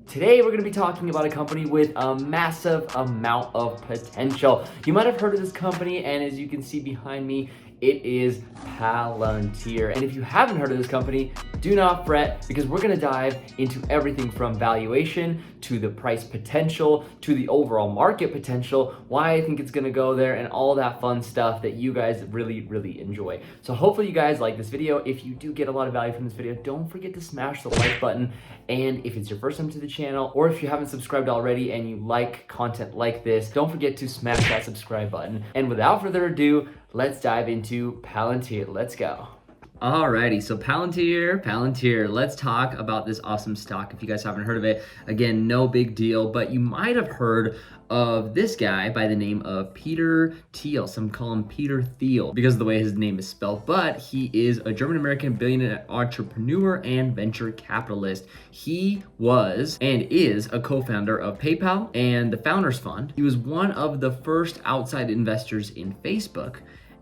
Today, we're going to be talking about a company with a massive amount of potential. You might have heard of this company, and as you can see behind me, it is Palantir. And if you haven't heard of this company, do not fret, because we're going to dive into everything from valuation to the price potential to the overall market potential, why I think it's going to go there, and all that fun stuff that you guys really enjoy. So hopefully you guys like this video. If you do get a lot of value from this video, don't forget to smash the like button. And if it's your first time to the channel, or if you haven't subscribed already and you like content like this, don't forget to smash that subscribe button. And without further ado, let's dive into Palantir. Let's go. Alrighty, so Palantir, let's talk about this awesome stock. If you guys haven't heard of it, again, no big deal, but you might have heard of this guy by the name of Peter Thiel. Some call him Peter Thiel because of the way his name is spelled, but he is a German-American billionaire entrepreneur and venture capitalist. He was and is a co-founder of PayPal and the Founders Fund. He was one of the first outside investors in Facebook,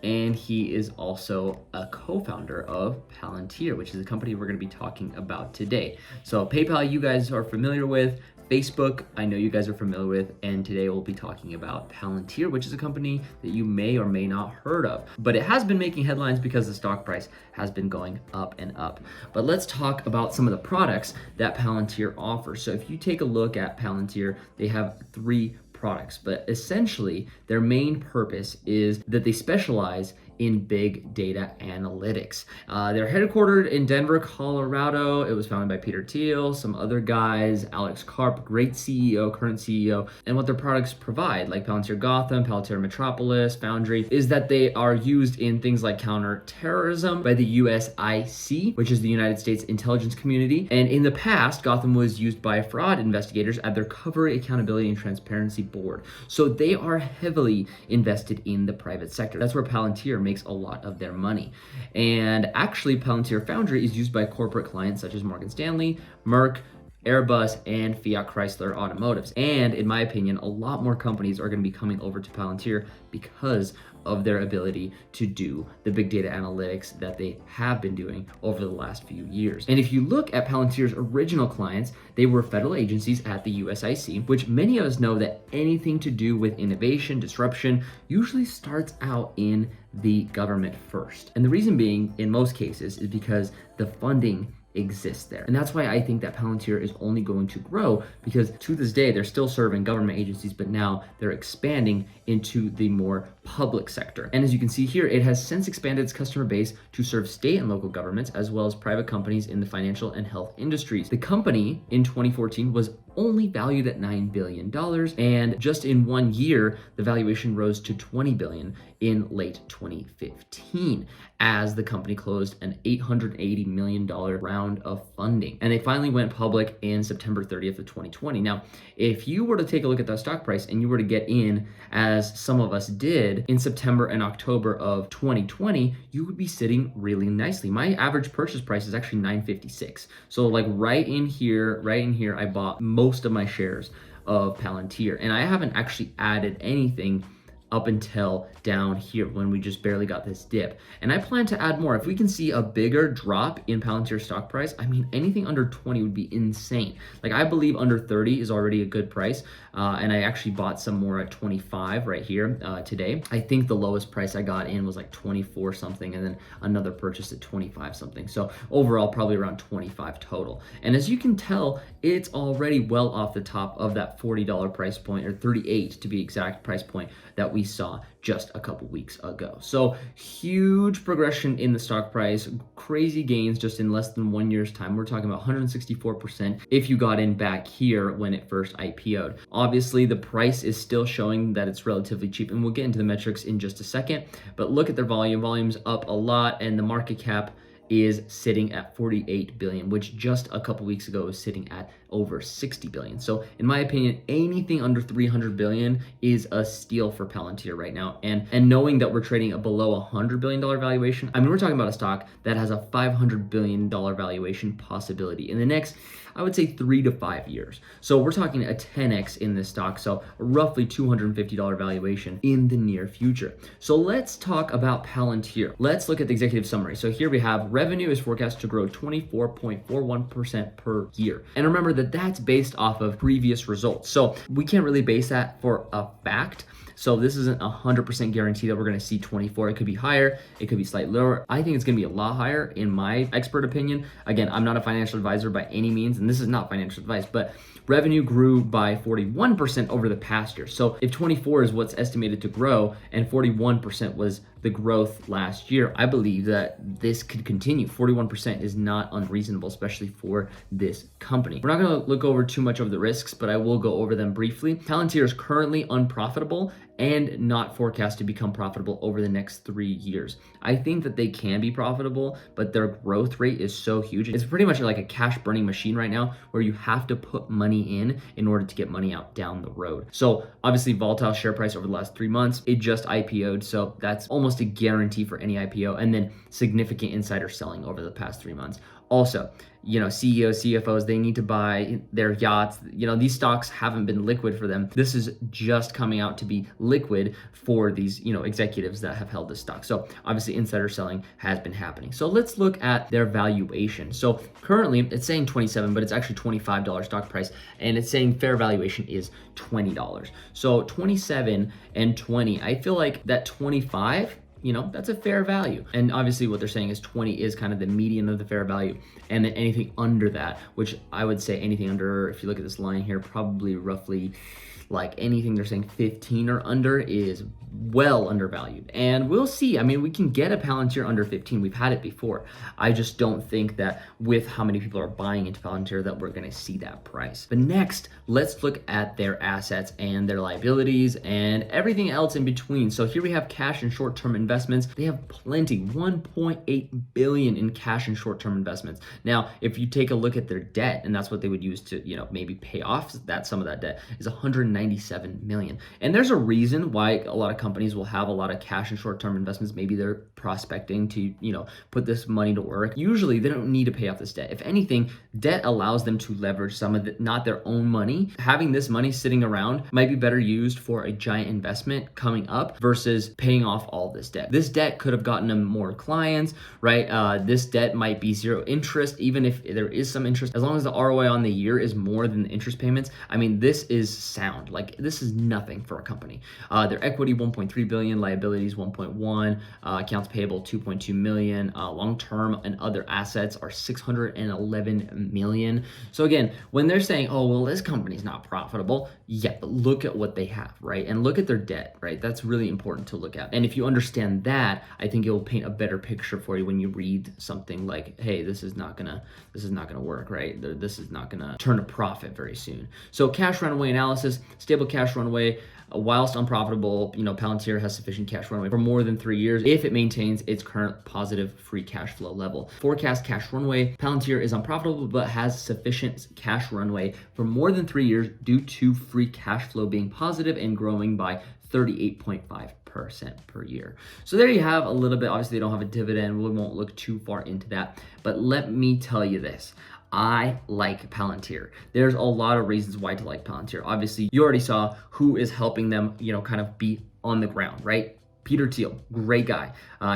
and he is also a co-founder of Palantir, which is a company we're going to be talking about today. So PayPal, you guys are familiar with. Facebook, I know you guys are familiar with, and today we'll be talking about Palantir, which is a company that you may or may not heard of, but it has been making headlines because the stock price has been going up and up. But let's talk about some of the products that Palantir offers. So if you take a look at Palantir, they have three products, but essentially their main purpose is that they specialize in big data analytics. They're headquartered in Denver, Colorado. It was founded by Peter Thiel, some other guys, Alex Karp, great CEO, current CEO. And what their products provide, like Palantir Gotham, Palantir Metropolis, Foundry, is that they are used in things like counterterrorism by the USIC, which is the United States Intelligence Community. And in the past, Gotham was used by fraud investigators at their Recovery, Accountability, and Transparency Board. So they are heavily invested in the private sector. That's where Palantir makes a lot of their money. And actually, Palantir Foundry is used by corporate clients such as Morgan Stanley, Merck, Airbus, and Fiat Chrysler Automotives. And in my opinion, a lot more companies are going to be coming over to Palantir because of their ability to do the big data analytics that they have been doing over the last few years. And if you look at Palantir's original clients, they were federal agencies at the USIC, which many of us know that anything to do with innovation, disruption, usually starts out in the government first. And the reason being, in most cases, is because the funding exists there. And that's why I think that Palantir is only going to grow, because to this day, they're still serving government agencies, but now they're expanding into the more public sector. And as you can see here, it has since expanded its customer base to serve state and local governments, as well as private companies in the financial and health industries. The company in 2014 was only valued at $9 billion. And just in 1 year, the valuation rose to $20 billion in late 2015 as the company closed an $880 million round of funding. And they finally went public in September 30th of 2020. Now, if you were to take a look at that stock price and you were to get in, as some of us did, in September and October of 2020, you would be sitting really nicely. My average purchase price is actually $9.56. So like right in here, I bought most of my shares of Palantir, and I haven't actually added anything up until down here when we just barely got this dip. And I plan to add more. If we can see a bigger drop in Palantir stock price, I mean, anything under 20 would be insane. Like, I believe under 30 is already a good price. And I actually bought some more at 25 right here today. I think the lowest price I got in was like 24 something, and then another purchase at 25 something. So overall, probably around 25 total. And as you can tell, it's already well off the top of that $40 price point, or 38 to be exact price point that we saw just a couple weeks ago. So huge progression in the stock price, crazy gains just in less than 1 year's time. We're talking about 164% if you got in back here when it first IPO'd. Obviously, the price is still showing that it's relatively cheap, and we'll get into the metrics in just a second. But look at their volume. Volume's up a lot, and the market cap is sitting at 48 billion, which just a couple weeks ago was sitting at over 60 billion. So in my opinion, anything under 300 billion is a steal for Palantir right now. And knowing that we're trading a below $100 billion valuation, I mean, we're talking about a stock that has a $500 billion valuation possibility in the next, I would say 3 to 5 years. So we're talking a 10x in this stock, so a roughly $250 valuation in the near future. So let's talk about Palantir. Let's look at the executive summary. So here we have revenue is forecast to grow 24.41% per year. And remember that that's based off of previous results. So we can't really base that for a fact. So this isn't 100% guarantee that we're going to see 24. It could be higher. It could be slightly lower. I think it's going to be a lot higher in my expert opinion. Again, I'm not a financial advisor by any means, and this is not financial advice, but revenue grew by 41% over the past year. So if 24 is what's estimated to grow and 41% was the growth last year, I believe that this could continue. 41% is not unreasonable, especially for this company. We're not going to look over too much of the risks, but I will go over them briefly. Palantir is currently unprofitable and not forecast to become profitable over the next 3 years. I think that they can be profitable, but their growth rate is so huge. It's pretty much like a cash burning machine right now where you have to put money in order to get money out down the road. So obviously volatile share price over the last 3 months. It just IPO'd, so that's almost a guarantee for any IPO, and then significant insider selling over the past 3 months. Also, CEOs, CFOs, they need to buy their yachts. These stocks haven't been liquid for them. This is just coming out to be liquid for these, executives that have held this stock. So obviously insider selling has been happening. So let's look at their valuation. So currently it's saying 27, but it's actually $25 stock price. And it's saying fair valuation is $20. So 27 and 20, I feel like that 25, that's a fair value. And obviously what they're saying is 20 is kind of the median of the fair value. And then anything under that, which I would say anything under, if you look at this line here, probably roughly like anything they're saying 15 or under is well undervalued. And we'll see. I mean, we can get a Palantir under 15. We've had it before. I just don't think that with how many people are buying into Palantir that we're going to see that price. But next, let's look at their assets and their liabilities and everything else in between. So here we have cash and short-term investments. They have plenty, 1.8 billion in cash and short-term investments. Now, if you take a look at their debt, and that's what they would use to, maybe pay off some of that debt, is 197 million. And there's a reason why a lot of companies will have a lot of cash and short-term investments. Maybe they're prospecting to, put this money to work. Usually they don't need to pay off this debt. If anything, debt allows them to leverage some of not their own money. Having this money sitting around might be better used for a giant investment coming up versus paying off all this debt. This debt could have gotten them more clients, right? This debt might be zero interest, even if there is some interest, as long as the ROI on the year is more than the interest payments. I mean, this is sound. Like, this is nothing for a company. Their equity, 1.3 billion, liabilities, 1.1, accounts payable, 2.2 million, long-term and other assets are 611 million. So again, when they're saying, oh, well, this company's not profitable, yeah, but look at what they have, right? And look at their debt, right? That's really important to look at. And if you understand that, I think it will paint a better picture for you when you read something like, hey, this is not gonna work, right? This is not gonna turn a profit very soon. So cash runway analysis, stable cash runway. Whilst unprofitable, Palantir has sufficient cash runway for more than 3 years if it maintains its current positive free cash flow level. Forecast cash runway, Palantir is unprofitable but has sufficient cash runway for more than 3 years due to free cash flow being positive and growing by 38.5% per year. So there you have a little bit. Obviously, they don't have a dividend. We won't look too far into that. But let me tell you this. I like Palantir. There's a lot of reasons why to like Palantir. Obviously, you already saw who is helping them, kind of be on the ground, right? Peter Thiel, great guy.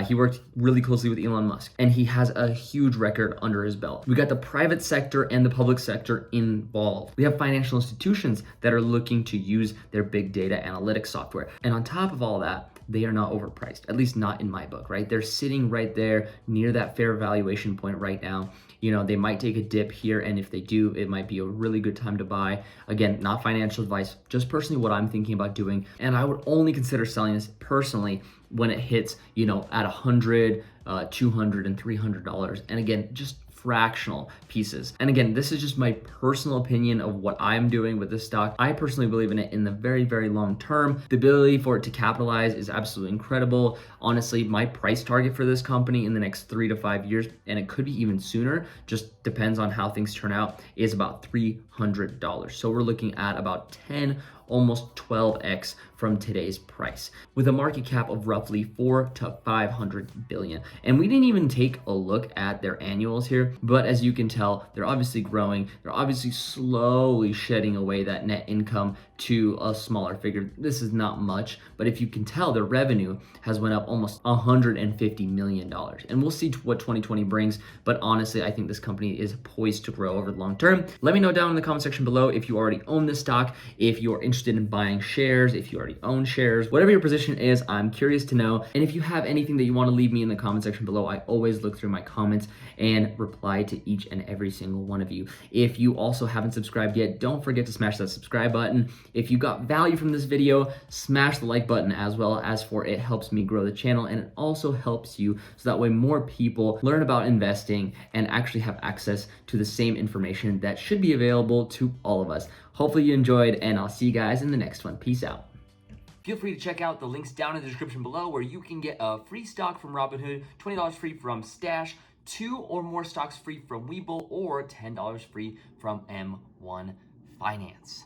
He worked really closely with Elon Musk, and he has a huge record under his belt. We got the private sector and the public sector involved. We have financial institutions that are looking to use their big data analytics software. And on top of all that, they are not overpriced, at least not in my book, right? They're sitting right there near that fair valuation point right now. They might take a dip here, and if they do, it might be a really good time to buy. Again, not financial advice, just personally what I'm thinking about doing. And I would only consider selling this personally when it hits, at $100, $200, and $300. And again, just fractional pieces. And again, this is just my personal opinion of what I'm doing with this stock. I personally believe in it in the very, very long term. The ability for it to capitalize is absolutely incredible. Honestly, my price target for this company in the next 3 to 5 years, and it could be even sooner, just depends on how things turn out, is about $300. So we're looking at about 10, almost 12x from today's price, with a market cap of roughly 4 to 500 billion. And we didn't even take a look at their annuals here. here, but as you can tell, they're obviously growing. They're obviously slowly shedding away that net income to a smaller figure. This is not much, but if you can tell, their revenue has went up almost $150 million. And we'll see what 2020 brings, but honestly, I think this company is poised to grow over the long term. Let me know down in the comment section below if you already own this stock, if you're interested in buying shares, if you already own shares, whatever your position is, I'm curious to know. And if you have anything that you want to leave me in the comment section below, I always look through my comments and reply to each and every single one of you. If you also haven't subscribed yet, don't forget to smash that subscribe button. If you got value from this video, smash the like button as well, as for it helps me grow the channel, and it also helps you so that way more people learn about investing and actually have access to the same information that should be available to all of us. Hopefully you enjoyed, and I'll see you guys in the next one. Peace out. Feel free to check out the links down in the description below where you can get a free stock from Robinhood, $20 free from Stash, 2 or more stocks free from Webull, or $10 free from M1 Finance.